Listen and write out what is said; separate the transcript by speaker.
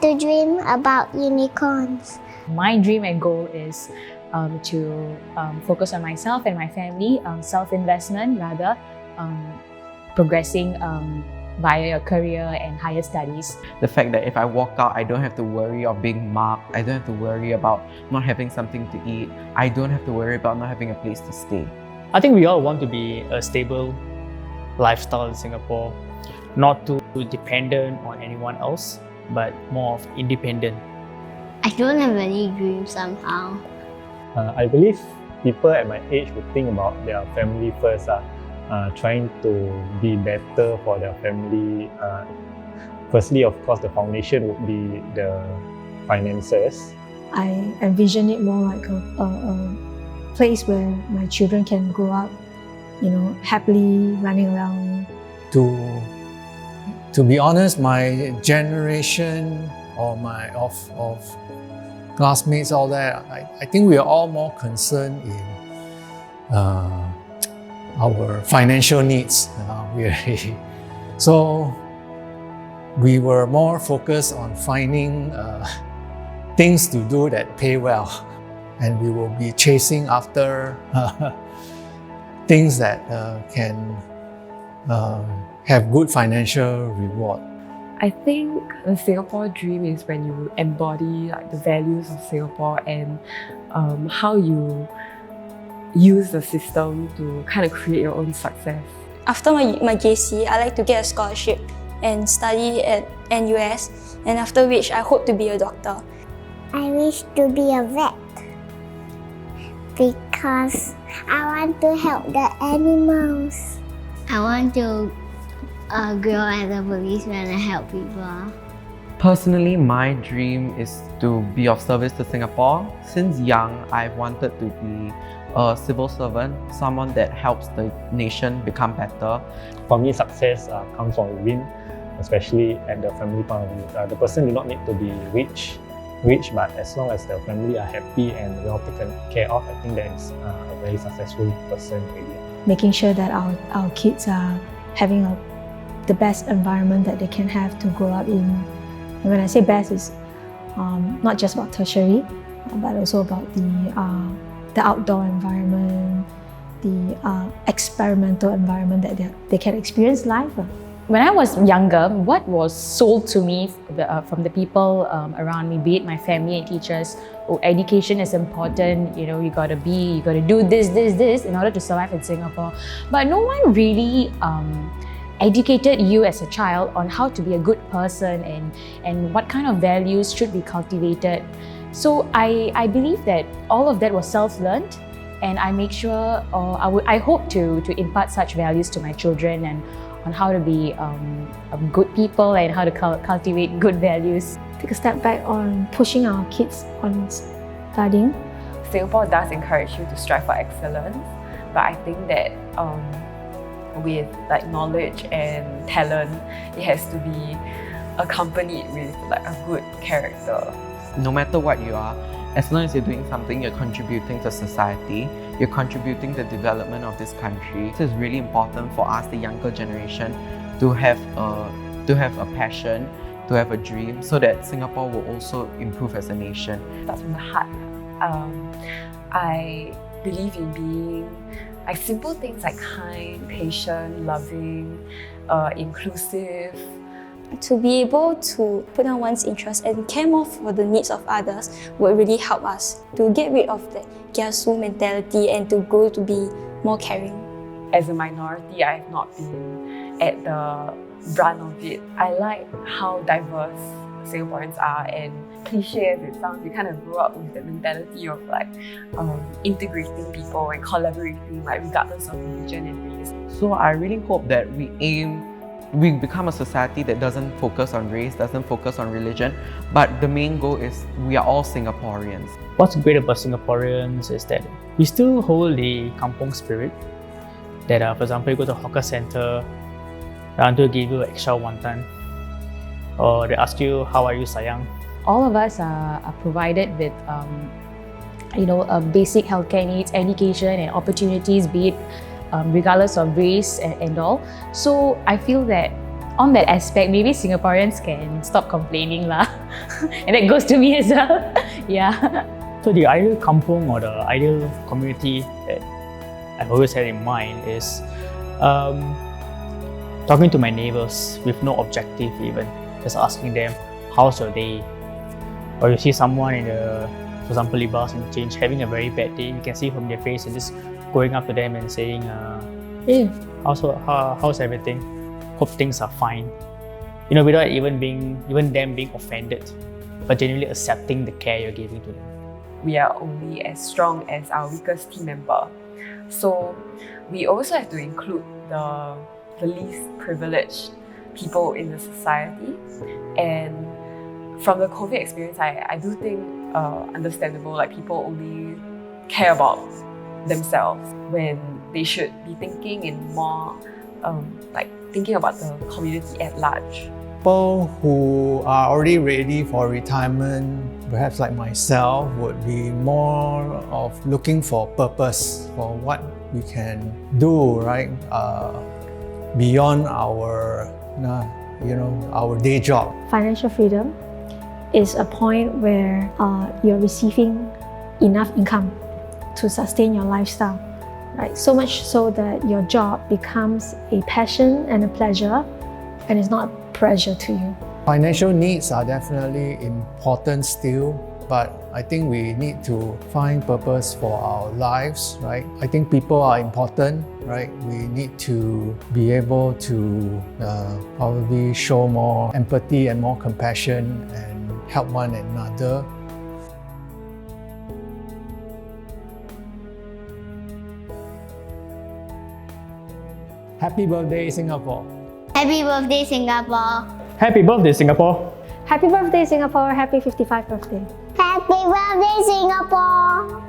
Speaker 1: to dream about unicorns.
Speaker 2: My dream and goal is to focus on myself and my family, self-investment rather, progressing via a career and higher studies.
Speaker 3: The fact that if I walk out, I don't have to worry of being marked, I don't have to worry about not having something to eat, I don't have to worry about not having a place to stay.
Speaker 4: I think we all want to be a stable lifestyle in Singapore, not too dependent on anyone else, but more of independent.
Speaker 1: I don't have any dreams somehow.
Speaker 5: I believe people at my age would think about their family first, trying to be better for their family. Firstly, of course, the foundation would be the finances.
Speaker 6: I envision it more like a place where my children can grow up, happily running around.
Speaker 7: To be honest, my generation or of classmates, all that, I think we are all more concerned in our financial needs. So we were more focused on finding things to do that pay well, and we will be chasing after things that can have good financial reward.
Speaker 8: I think the Singapore dream is when you embody the values of Singapore and how you use the system to kind of create your own success.
Speaker 9: After my JC, I like to get a scholarship and study at NUS, and after which I hope to be a doctor.
Speaker 1: I wish to be a vet because I want to help the animals. I want to grow as a policeman and help people.
Speaker 3: Personally, my dream is to be of service to Singapore. Since young, I've wanted to be a civil servant, someone that helps the nation become better.
Speaker 5: For me, success comes from within, especially at the family point of view. The person do not need to be rich, but as long as the family are happy and well taken care of, I think that is a very successful person really.
Speaker 6: Making sure that our kids are having the best environment that they can have to grow up in. And when I say best, it's not just about tertiary, but also about the outdoor environment, the experimental environment that they can experience life.
Speaker 2: When I was younger, what was sold to me from the people around me, be it my family and teachers, education is important, you gotta do this in order to survive in Singapore. But no one really educated you as a child on how to be a good person and what kind of values should be cultivated. So I believe that all of that was self-learned, and I make sure, I hope to impart such values to my children and on how to be good people and how to cultivate good values.
Speaker 6: Take a step back on pushing our kids on studying.
Speaker 8: Singapore does encourage you to strive for excellence, but I think that with knowledge and talent, it has to be accompanied with a good character.
Speaker 3: No matter what you are, as long as you're doing something, you're contributing to society, you're contributing to the development of this country. It is really important for us, the younger generation, to have a passion, to have a dream, so that Singapore will also improve as a nation.
Speaker 8: That's from the heart. I believe in being simple things like kind, patient, loving, inclusive.
Speaker 9: To be able to put down one's interests and care more for the needs of others would really help us to get rid of that kiasu mentality and to grow to be more caring.
Speaker 8: As a minority, I have not been at the brunt of it. I like how diverse Singaporeans are, and cliche as it sounds, we kind of grew up with the mentality of integrating people and collaborating regardless of religion and race.
Speaker 3: So I really hope that we become a society that doesn't focus on race, doesn't focus on religion, but the main goal is we are all Singaporeans.
Speaker 4: What's great about Singaporeans is that we still hold the kampong spirit. That for example, you go to a hawker centre, the auntie will give you extra wonton, or they ask you, how are you sayang?
Speaker 2: All of us are provided with basic healthcare needs, education and opportunities, be it regardless of race and all. So I feel that on that aspect, maybe Singaporeans can stop complaining lah. And that goes to me as well. Yeah.
Speaker 4: So the ideal kampong or the ideal community that I've always had in mind is talking to my neighbors with no objective even, just asking them, how's your day? Or you see someone in the, for example, Libas interchange having a very bad day, you can see from their face and just going up to them and saying, hey, how's everything? Hope things are fine. You know, without even them being offended, but genuinely accepting the care you're giving to them.
Speaker 8: We are only as strong as our weakest team member. So we also have to include the least privileged people in the society. And from the COVID experience, I do think understandable, like people only care about themselves when they should be thinking in more thinking about the community at large.
Speaker 7: People who are already ready for retirement, perhaps like myself, would be more of looking for purpose for what we can do, right? Beyond our day job.
Speaker 6: Financial freedom is a point where you're receiving enough income to sustain your lifestyle, right? So much so that your job becomes a passion and a pleasure, and it's not pressure to you.
Speaker 7: Financial needs are definitely important still, but I think we need to find purpose for our lives, right? I think people are important, right? We need to be able to probably show more empathy and more compassion and help one another. Happy birthday, Singapore!
Speaker 1: Happy birthday, Singapore!
Speaker 4: Happy birthday, Singapore!
Speaker 6: Happy birthday, Singapore! Happy 55th birthday!
Speaker 1: Happy birthday, Singapore!